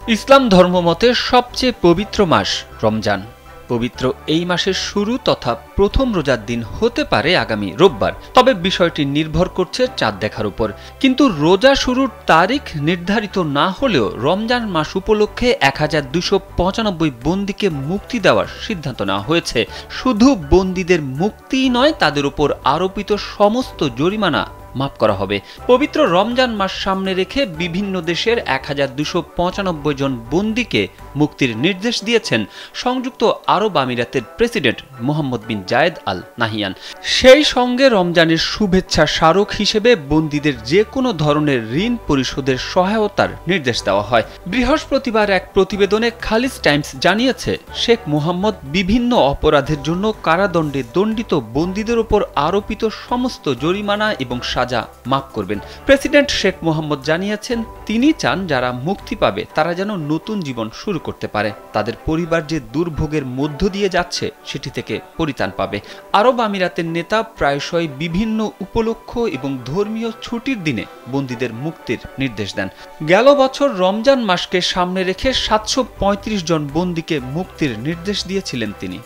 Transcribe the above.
ইসলাম ধর্মমতে সবচেয়ে পবিত্র মাস রমজান। পবিত্র এই মাসের শুরু তথা প্রথম রোজার দিন হতে পারে আগামী রোববার, তবে বিষয়টি নির্ভর করছে চাঁদ দেখার উপর। কিন্তু রোজা শুরুর তারিখ নির্ধারিত না হলেও রমজান মাস উপলক্ষে 1295 বন্দীকে মুক্তি দেওয়ার সিদ্ধান্ত নেওয়া হয়েছে। শুধু বন্দীদের মুক্তিই নয়, তাদের উপর আরোপিত সমস্ত জরিমানা মাফ করা হবে। পবিত্র রমজান মাস সামনে রেখে বিভিন্ন দেশের 1295 জন বন্দীকে মুক্তির নির্দেশ দিয়েছেন সংযুক্ত আরব আমিরাতের প্রেসিডেন্ট মোহাম্মদ বিন জায়েদ আল নাহিয়ান। সেই সঙ্গে রমজানের শুভেচ্ছা স্মারক হিসেবে বন্দীদের যে কোনো ধরনের ঋণ পরিশোধের সহায়তার নির্দেশ দেওয়া হয়। বৃহস্পতিবার এক প্রতিবেদনে খালিজ টাইমস জানিয়েছে, শেখ মোহাম্মদ বিভিন্ন অপরাধের জন্য কারাদণ্ডে দণ্ডিত বন্দীদের উপর আরোপিত সমস্ত জরিমানা এবং সাজা মাফ করবেন। প্রেসিডেন্ট শেখ মোহাম্মদ জানিয়েছেন, তিনি চান যারা মুক্তি পাবে তারা যেন নতুন জীবন শুরু করতে পারে, তাদের পরিবার যে দুর্ভোগের মধ্য দিয়ে যাচ্ছে সেটি থেকে পরিত্রাণ পাবে। আরব আমিরাতের নেতা প্রায়শই বিভিন্ন উপলক্ষ এবং ধর্মীয় ছুটির দিনে বন্দীদের মুক্তির নির্দেশ দেন। গেল বছর রমজান মাসকে সামনে রেখে 735 জন বন্দীকে মুক্তির নির্দেশ দিয়েছিলেন তিনি।